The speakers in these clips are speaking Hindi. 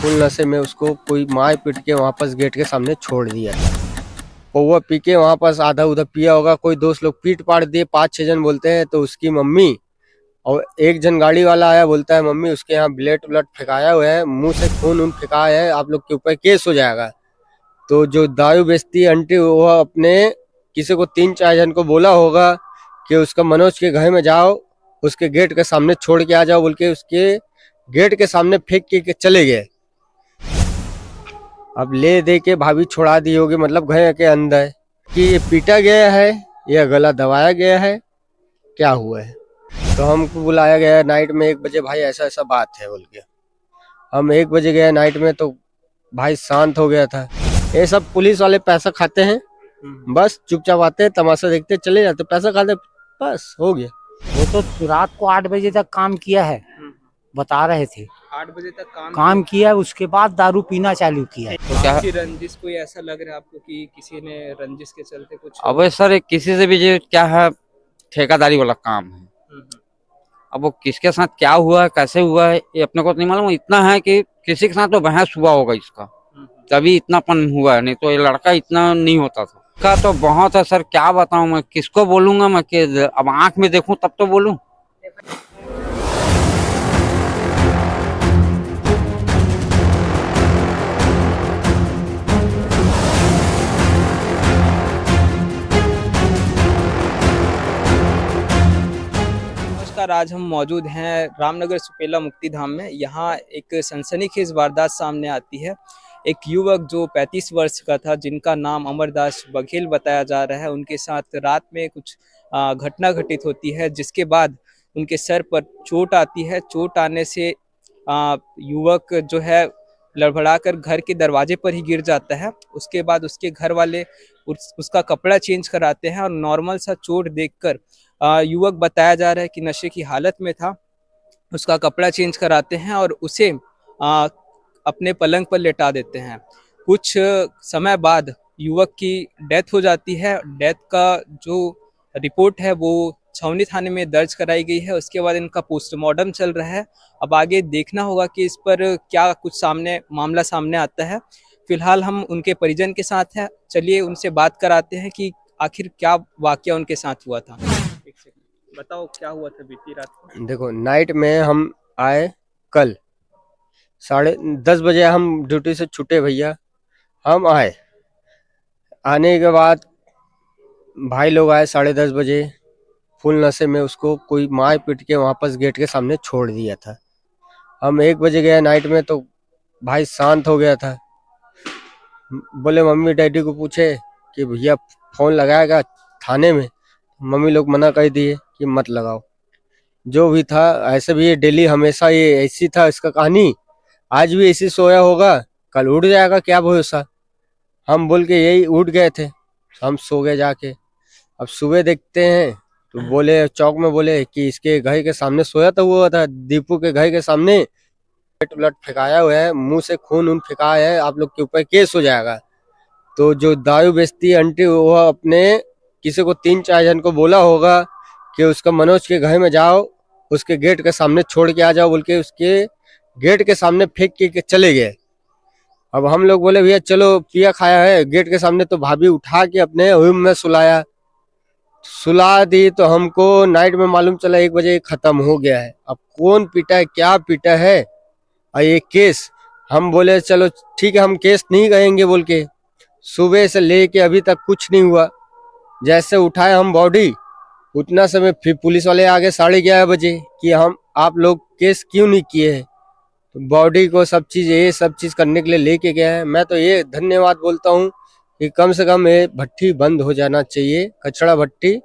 फुल नशे में उसको कोई मार पीट के वहाँ पास गेट के सामने छोड़ दिया। और वह पी के वहाँ पास आधा उधर पिया होगा, कोई दोस्त लोग पीट पाट दिए, 5-6 जन बोलते हैं। तो उसकी मम्मी और एक जन गाड़ी वाला आया, बोलता है मम्मी उसके यहाँ ब्लेड उलट फेंकाया हुआ है, मुंह से खून उन फेंकाया है, आप लोग के ऊपर केस हो जाएगा। तो जो दारू बेचती है आंटी, वह अपने किसी को 3-4 जन को बोला होगा कि उसका मनोज के घर में जाओ, उसके गेट के सामने छोड़ के आ जाओ बोल के उसके गेट के सामने फेंक के चले गए। अब ले दे के भाभी छोड़ा दी होगी, मतलब घर के अंदर, कि ये पीटा गया है या गला दबाया गया है, क्या हुआ है। तो हमको बुलाया गया नाइट में 1 बजे, भाई ऐसा ऐसा बात है बोल के। हम 1 बजे गए नाइट में, तो भाई शांत हो गया था। ये सब पुलिस वाले पैसा खाते हैं, बस चुपचाप आते हैं, तमाशा देखते चले जाते, पैसा खाते, बस हो गया। वो तो रात को 8 बजे तक काम किया है, बता रहे थे। 8 बजे तक काम किया, उसके बाद दारू पीना चालू किया। तो क्या रंजिश कोई ऐसा लग रहा है आपको कि किसी ने रंजिश के चलते कुछ? अब सर किसी से भी जो क्या है, ठेकेदारी वाला काम है। अब वो किसके साथ क्या हुआ है, कैसे हुआ है, ये अपने को नहीं मालूम। इतना है कि किसी के साथ तो बहस हुआ होगा इसका, तभी इतनापन हुआ है, नहीं तो ये लड़का इतना नहीं होता था। का तो बहुत है सर, क्या बताऊं मैं, किसको बोलूंगा मैं कि अब आंख में देखूं तब तो बोलूं। नमस्कार, आज हम मौजूद हैं रामनगर सुपेला मुक्ति धाम में। यहाँ एक सनसनीखेज वारदात सामने आती है। एक युवक जो 35 वर्ष का था, जिनका नाम अमरदास बघेल बताया जा रहा है, उनके साथ रात में कुछ घटना घटित होती है, जिसके बाद उनके सर पर चोट आती है। चोट आने से युवक जो है लड़बड़ाकर घर के दरवाजे पर ही गिर जाता है। उसके बाद उसके घर वाले उसका कपड़ा चेंज कराते हैं और नॉर्मल सा चोट देखकर युवक बताया जा रहा है कि नशे की हालत में था, उसका कपड़ा चेंज कराते हैं और उसे अपने पलंग पर लेटा देते हैं। कुछ समय बाद युवक की डेथ हो जाती है। डेथ का जो रिपोर्ट है वो छावनी थाने में दर्ज कराई गई है। उसके बाद इनका पोस्टमार्टम चल रहा है। अब आगे देखना होगा कि इस पर क्या कुछ मामला सामने आता है। फिलहाल हम उनके परिजन के साथ हैं, चलिए उनसे बात कराते हैं कि आखिर क्या वाकया उनके साथ हुआ था। बताओ क्या हुआ था बीती रात को? देखो, नाइट में हम आए कल 10:30 बजे, हम ड्यूटी से छूटे भैया। हम आने के बाद भाई लोग आए 10:30 बजे, फुल नशे में उसको कोई मार पीट के वहाँ पास गेट के सामने छोड़ दिया था। हम 1 बजे गए नाइट में, तो भाई शांत हो गया था। बोले मम्मी डैडी को पूछे कि भैया फोन लगाएगा थाने में, मम्मी लोग मना कर दिए कि मत लगाओ। जो भी था, ऐसे भी ये डेली हमेशा ये ऐसी था इसका कहानी, आज भी ऐसी सोया होगा, कल उठ जाएगा, क्या भरोसा। हम बोल के यही उठ गए थे, हम सो गए जाके। अब सुबह देखते हैं तो बोले चौक में बोले कि इसके घर के सामने सोया तो हुआ था, दीपू के घर के सामने उलट फेंकाया हुआ है, मुंह से खून उन फेंकाया है, आप लोग के ऊपर केस हो जाएगा। तो जो दारू बेचती है आंटी, वह अपने किसी को 3-4 जन को बोला होगा कि उसका मनोज के घर में जाओ, उसके गेट के सामने छोड़ के आ जाओ बोल के उसके गेट के सामने फेंक के चले गए। अब हम लोग बोले भैया चलो पिया खाया है गेट के सामने, तो भाभी उठा के अपने रूम में सुला दी। तो हमको नाइट में मालूम चला 1 बजे खत्म हो गया है। अब कौन पीटा है, क्या पीटा है, और ये केस, हम बोले चलो ठीक है हम केस नहीं करेंगे बोल के। सुबह से लेके अभी तक कुछ नहीं हुआ। जैसे उठाए हम बॉडी, उतना समय फिर पुलिस वाले आ गए 11:30 बजे कि आप लोग केस क्यों नहीं किए हैं। तो बॉडी को सब चीज करने के लिए लेके गया है। मैं तो ये धन्यवाद बोलता हूँ कि कम से कम ये भट्टी बंद हो जाना चाहिए। कचड़ा भट्टी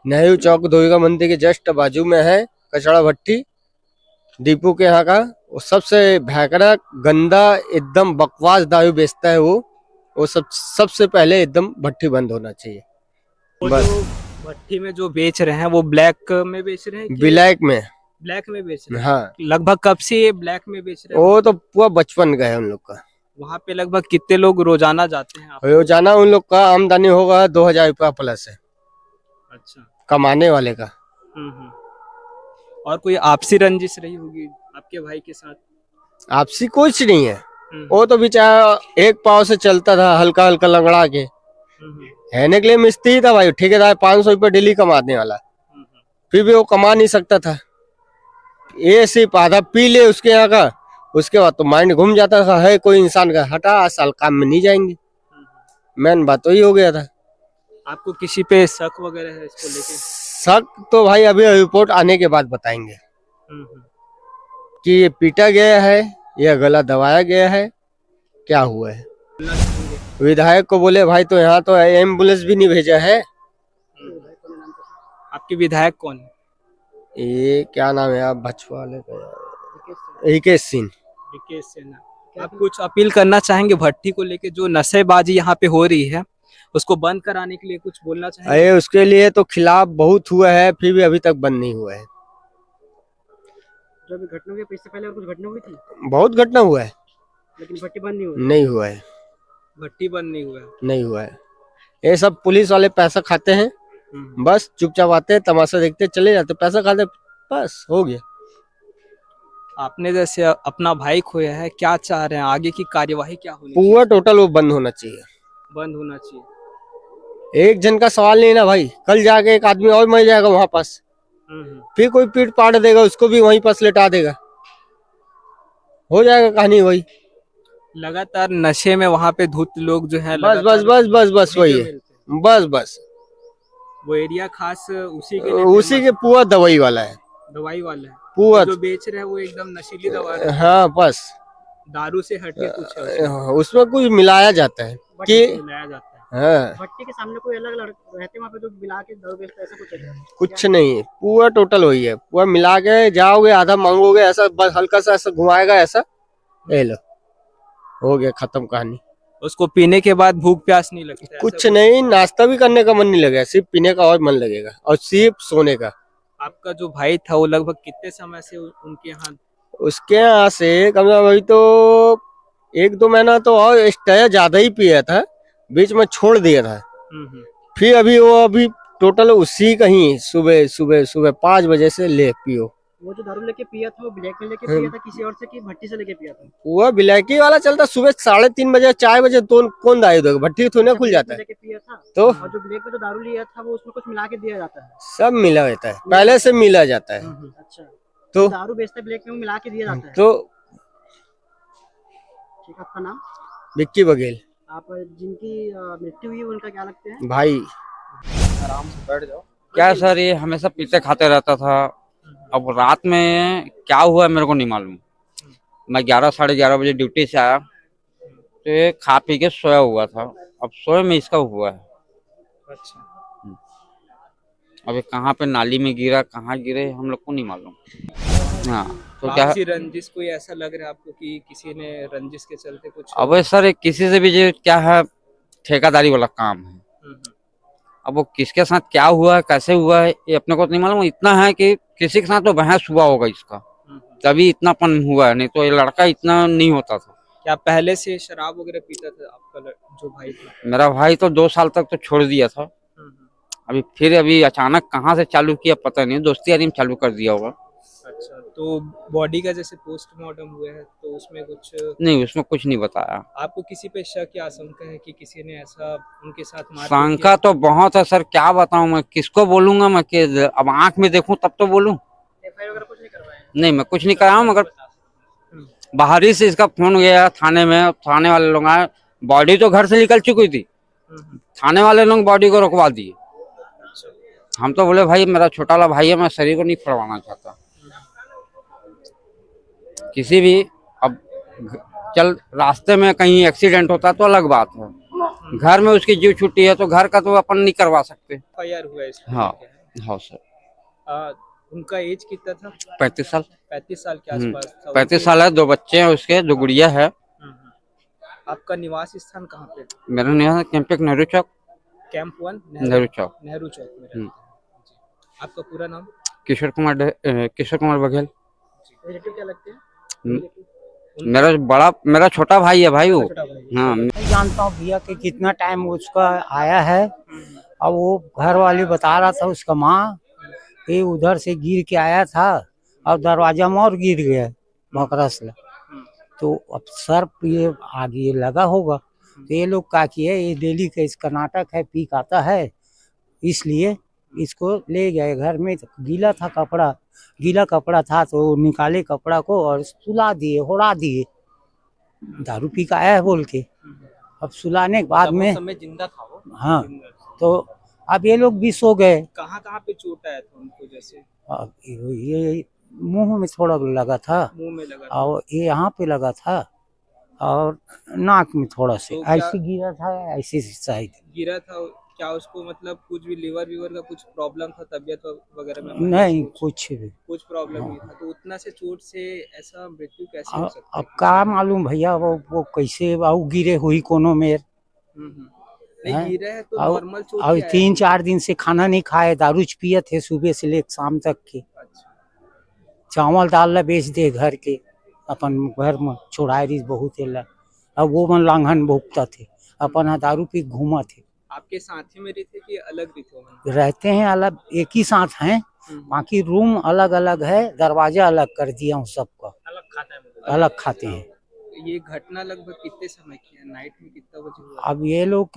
नेहरू चौक दुर्गा मंदिर के जस्ट बाजू में है कचड़ा भट्टी, दीपू के यहाँ का। वो सबसे भयंकर गंदा एकदम बकवास दारू बेचता है वो सबसे पहले एकदम भट्टी बंद होना चाहिए। बस भट्टी में जो बेच रहे हैं वो ब्लैक में बेच रहे हैं? ब्लैक में बेच रहे हैं। हाँ, लगभग कब से ये ब्लैक में बेच रहे हैं? वो तो पूरा बचपन का है उन लोग का। वहाँ पे लगभग कितने लोग रोजाना जाते हैं? रोजाना उन लोग का आमदनी होगा 2000 रुपया प्लस है। अच्छा, कमाने वाले का। और कोई आपसी रंजिश रही होगी आपके भाई के साथ? आपसी कुछ नहीं है, वो तो बेचारा एक पाँव से चलता था, हल्का हल्का लंगड़ा के। रहने के लिए मिस्त्री था भाई, ठेकेदार 500 रुपये डेली कमाने वाला, फिर भी वो कमा नहीं सकता था। ये सिर्फ आधा पी ले उसके यहाँ का, उसके बाद तो माइंड घूम जाता था, है कोई इंसान का हटा आज साल काम में नहीं जाएंगे। मेन बात तो ही हो गया था। आपको किसी पे शक वगैरह है इसको लेके? शक तो भाई अभी रिपोर्ट आने के बाद बताएंगे कि ये पीटा गया है या गला दबाया गया है, क्या हुआ है। विधायक को बोले भाई तो यहाँ तो एम्बुलेंस भी नहीं भेजा है। आपके विधायक कौन है? ये क्या नाम है आप बचवा वाले का, रिकेश सिंह। विकेश सिन्हा। आप कुछ अपील करना चाहेंगे भट्टी को लेके, जो नशेबाजी यहाँ पे हो रही है उसको बंद कराने के लिए कुछ बोलना चाहेंगे? अरे उसके लिए तो खिलाफ बहुत हुआ है, फिर भी अभी तक बंद नहीं हुआ है। जो अभी घटना हुई है, इससे पहले और कुछ घटना हुई थी, बहुत घटना हुआ है, लेकिन भट्टी बंद नहीं हुई। नहीं हुआ है, भट्टी बंद नहीं हुआ है। नहीं हुआ है। ये सब पुलिस वाले पैसा खाते हैं, बस चुपचाप आते हैं, तमाशा देखते चले जाते, पैसा खाते, बस हो गया। आपने जैसे अपना भाई खोया है, क्या चाह रहे हैं आगे की कार्यवाही क्या होनी पूरा टोटल वो बंद होना चाहिए। चाहिए? बंद होना चाहिए। एक जन का सवाल नहीं ना भाई, कल जाके एक आदमी और मर जाएगा वहां पास, फिर कोई पीट पाट देगा उसको भी वहीं पास लेटा देगा, हो जाएगा कहानी वही। लगातार नशे में वहाँ पे धुत लोग जो है बस बस बस बस बस वही है, बस बस वो एरिया खास उसी के उसी के पूरा दवाई वाला है, दवाई वाला है। पूरा। जो बेच रहे हैं वो एकदम नशीली दवा है, हाँ बस दारू से हटके कुछ है उसमें। उसमें कुछ मिलाया जाता है कि मिलाया जाता है। हाँ, भट्टी के सामने कोई अलग लड़के रहते हैं वहाँ पे जो मिला के दारू बेचता है, ऐसा कुछ है क्या? कुछ नहीं, पूरा टोटल वही है, पूरा मिला के जाओगे आधा मांगोगे, ऐसा बस हल्का सा ऐसा घुमाएगा, ऐसा ले लो, हो गया खत्म कहानी। उसको पीने के बाद भूख प्यास नहीं लगती है, कुछ ऐसा नहीं, नाश्ता भी करने का मन नहीं लगेगा, सिर्फ पीने का और मन लगेगा और सिर्फ सोने का। आपका जो भाई था वो लगभग कितने समय से उनके यहाँ? उसके यहाँ से कम से कम अभी तो 1-2 महीना तो और एक्स्ट्रा ज्यादा ही पिया था, बीच में छोड़ दिया था। फिर अभी टोटल उसी का ही सुबह सुबह सुबह 5 बजे से ले पियो। वो जो दारू लेके पिया था वो ब्लैक में लेके पिया था किसी और से, कि भट्टी से लेके पिया था? वो बिलैकी वाला चलता, सुबह 3:30 बजे 4 बजे तो कौन दारू देगा, भट्टी थोड़ी ना खुल जाता है। लेके पिया था तो और जो ब्लैक में जो दारू लिया था वो उसमें कुछ मिला के दिया जाता है? सब मिला रहता है, पहले से मिला जाता है। अच्छा, तो दारू बेचते ब्लैक में वो मिला के दिया जाता है? तो ठीक, आपका नाम? विक्की बघेल। आप जिनकी मृत्यु हुई उनका क्या लगते हैं? भाई आराम से बैठ जाओ। क्या सर, ये हमेशा पीते खाते रहता था। अब रात में क्या हुआ मेरे को नहीं मालूम। मैं 11-11:30 बजे ड्यूटी से आया तो ये खा पी के सोया हुआ था। अब सोए में इसका हुआ है। अच्छा, अभी कहाँ पे नाली में गिरा, कहाँ गिरे हम लोग को नहीं मालूम। हाँ, तो क्या आपसी रंजिश कोई ऐसा लग रहा है आपको कि किसी ने रंजिश के चलते कुछ? अब सर, ये किसी से भी जो क्या है, ठेकेदारी वाला काम है। अब वो किसके साथ क्या हुआ है, कैसे हुआ है, ये अपने को तो नहीं मालूम। इतना है कि किसी के साथ तो बहस हुआ होगा इसका, तभी इतनापन हुआ है, नहीं तो ये लड़का इतना नहीं होता था। क्या पहले से शराब वगैरह पीता था आपका जो भाई था? मेरा भाई तो 2 साल तक तो छोड़ दिया था। अभी अचानक कहाँ से चालू किया पता नहीं, दोस्ती यारी में चालू कर दिया होगा। अच्छा, तो बॉडी का जैसे पोस्टमार्टम हुआ है तो उसमें कुछ नहीं, उसमें कुछ नहीं बताया। आपको किसी पे शक या आशंका है कि किसी ने ऐसा उनके साथ मारपीट शंका तो बहुत है सर, क्या बताऊं मैं, किसको बोलूंगा मैं कि अब आंख में देखूं तब तो बोलूं। एफआईआर वगैरह कुछ नहीं करवाया? नहीं, मैं कुछ नहीं कराया, मगर बाहरी से इसका फोन गया थाने में, थाने वाले लोग आए। बॉडी तो घर से निकल चुकी थी, थाने वाले लोग बॉडी को रुकवा दिए। हम तो बोले भाई मेरा छोटा वाला भाई है, मैं शरीर को नहीं फड़वाना चाहता किसी भी। अब चल रास्ते में कहीं एक्सीडेंट होता तो अलग बात है, घर में उसकी जीव छुट्टी है तो घर का तो अपन नहीं करवा सकते। एफआईआर हुआ है इसमें? हाँ हाँ सर। उनका एज कितना था? 35 साल। 35 साल के आसपास था। 35 साल है, 2 बच्चे हैं उसके, 2 गुड़िया है। आपका निवास स्थान कहाँ पे? मेरा यहाँ कैंपेक नेहरू चौक, कैंप 1 नेहरू चौक। नेहरू चौक में रहते हैं। जी। आपका पूरा नाम? किशोर कुमार बघेल। रिलेटिव क्या लगते हैं? मेरा छोटा भाई है भाई वो। छोटा भाई। हाँ, नहीं जानता हूँ भैया कि कितना टाइम उसका आया है। अब वो घर वाली बता रहा था उसका माँ कि उधर से गिर के आया था और दरवाजा में और गिर गया मकरा से। तो अब सर ये आगे ये लगा होगा, तो ये लोग क्या किए, ये डेली का इसका नाटक है, पीक आता है, इसलिए इसको ले गए घर में। गीला कपड़ा था तो निकाले कपड़ा को और सुला दिए, होड़ा दिए, दारू पी का आया है बोल के। अब सुलाने के बाद में समय जिंदा था वो। हाँ, तो अब ये लोग भी सो गए। कहाँ कहाँ पे चोट आया था उनको? जैसे अब ये मुंह में थोड़ा लगा था, मुंह में लगा था। और ये यहाँ पे लगा था, और नाक में थोड़ा से तो क्या- ऐसे गिरा था, ऐसे साइड। गिरा था क्या? उसको मतलब कुछ भी लीवर वीवर का कुछ प्रॉब्लम था, तबीयत वगैरह में? नहीं, कुछ भी। कुछ प्रॉब्लम नहीं था, तो उतना से चोट से ऐसा मृत्यु कैसे हो सकता अब क्या मालूम भैया, वो कैसे वो गिरे हुई कोनो में। है? नहीं हैं? गिरा है तो और नॉर्मल चोट और ही आया 3-4 दिन से खाना नहीं खाए, दारू पिए थे सुबह से लेकर शाम तक के। है। अच्छा। चावल दाल बेच दे घर के, अपन घर में छोड़ारी बहुत है। अब वो मन लांघन भोगता थे, अपन यहाँ दारू पी घूमा थे। आपके साथी में रहते कि अलग रहते हो? रहते हैं अलग, एक ही साथ हैं, बाकी रूम अलग अलग है, दरवाजा अलग कर दिया हूँ सबका, अलग खाता है मतलब। अलग खाते हैं। ये घटना लगभग कितने समय की है? नाइट में कितना बजे हुआ? अब ये लोग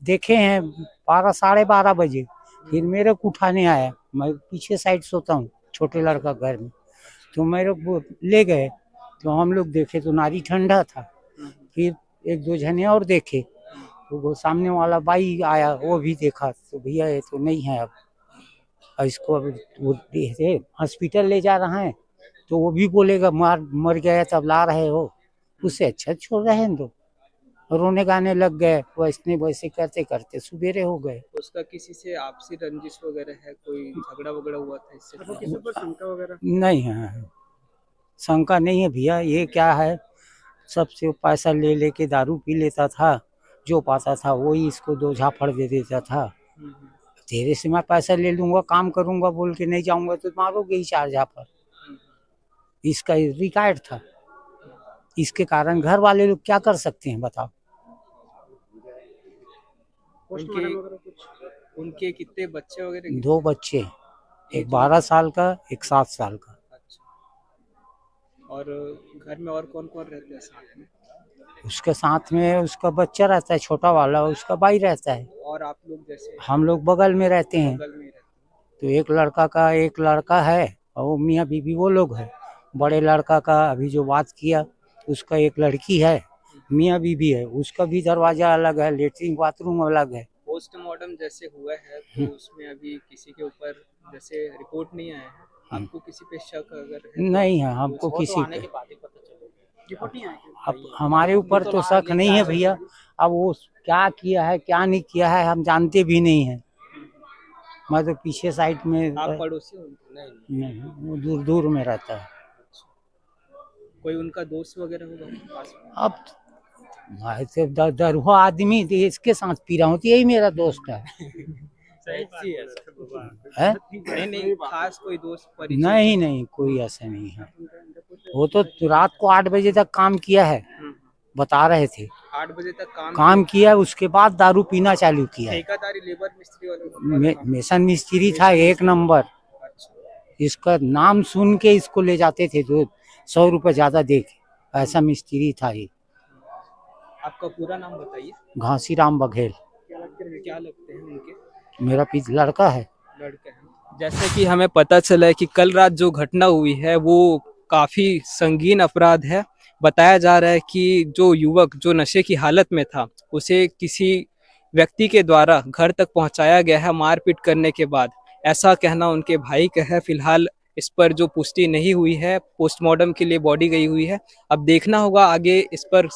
देखे हैं 12-12:30 बजे, फिर मेरे को उठाने आया। मैं पीछे साइड सोता हूँ, छोटे लड़का घर में, तो मेरे को ले गए, तो हम लोग देखे तो नारी ठंडा था। फिर 1-2 जने और देखे, तो वो सामने वाला भाई आया, वो भी देखा, तो भैया ये तो नहीं है अब, और इसको अब वो हॉस्पिटल ले जा रहा है, तो वो भी बोलेगा मर गया तब ला रहे हो, उससे अच्छा छोड़ रहे हैं। तो रोने गाने लग गए, वैसे करते करते सुबेरे हो गए। उसका किसी से आपसी रंजिश वगैरह है? कोई झगड़ा वगैरह हुआ था इससे? किसी पर शंका वगैरह? नहीं है, शंका नहीं है भैया। ये क्या है, सबसे पैसा ले लेके दारू पी लेता था, जो पाता था वही इसको 2 झापड़ दे देता था। तेरे से मैं पैसा ले लूंगा, काम करूंगा बोल के नहीं जाऊंगा तो मारोगे ही 4 झापड़। इसका रिकॉर्ड था, इसके कारण घर वाले लोग क्या कर सकते हैं बताओ। पोस्टमार्टम वगैरह कुछ? उनके कितने बच्चे वगैरह? 2 बच्चे, एक 12 साल का, एक 7 साल का। अच्छा। और घर में और कौन कौन रहते हैं साथ में? उसके साथ में उसका बच्चा रहता है, छोटा वाला, उसका भाई रहता है। और आप लोग जैसे हम लोग बगल में रहते हैं, बगल में ही रहते तो एक लड़का है, और वो मियाँ बीबी वो लोग है। बड़े लड़का का अभी जो बात किया, उसका एक लड़की है, मियाँ बीबी है, उसका भी दरवाजा अलग है, लेटरिन बाथरूम अलग है। पोस्टमार्टम जैसे हुआ है तो उसमें अभी किसी के ऊपर जैसे रिपोर्ट नहीं आया है, आपको किसी पे शक अगर है नहीं है हमको किसी पे। रिपोर्ट नहीं आई? अब हमारे ऊपर तो शक नहीं है भैया, अब वो क्या किया है क्या नहीं किया है हम जानते भी नहीं है। मैं तो पीछे साइड में, आप पड़ोसी हो? नहीं। वो दूर दूर में रहता है। कोई उनका दोस्त वगैरह होगा पास में? अब भाई से दरुआ आदमी इसके साथ पी रहा हूँ, तो यही मेरा दोस्त है। ऐसी है है? नहीं खास कोई दोस्त परिचित? नहीं, कोई ऐसा नहीं है। वो तो रात को 8 बजे तक काम किया है, बता रहे थे। 8 बजे तक काम किया, उसके बाद दारू पीना चालू किया। ठेकेदारी लेबर मिस्त्री वाले? मेसन मिस्त्री था 1 नंबर। इसका नाम सुन के इसको ले जाते थे, तो 100 रुपए ज्यादा दे के, ऐसा मिस्त्री था ये। आपका पूरा नाम बताइए। घासीराम बघेल। क्या लगते हैं उनके? मेरा लड़का है। लड़के हैं। जैसे कि हमें पता चला है कि कल रात जो घटना हुई है वो काफी संगीन अपराध है। बताया जा रहा है कि जो युवक जो नशे की हालत में था, उसे किसी व्यक्ति के द्वारा घर तक पहुंचाया गया है मारपीट करने के बाद, ऐसा कहना उनके भाई का है। फिलहाल इस पर जो पुष्टि नहीं हुई है, पोस्टमार्टम के लिए बॉडी गई हुई है। अब देखना होगा आगे इस पर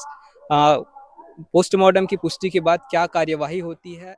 पोस्टमार्टम की पुष्टि के बाद क्या कार्यवाही होती है।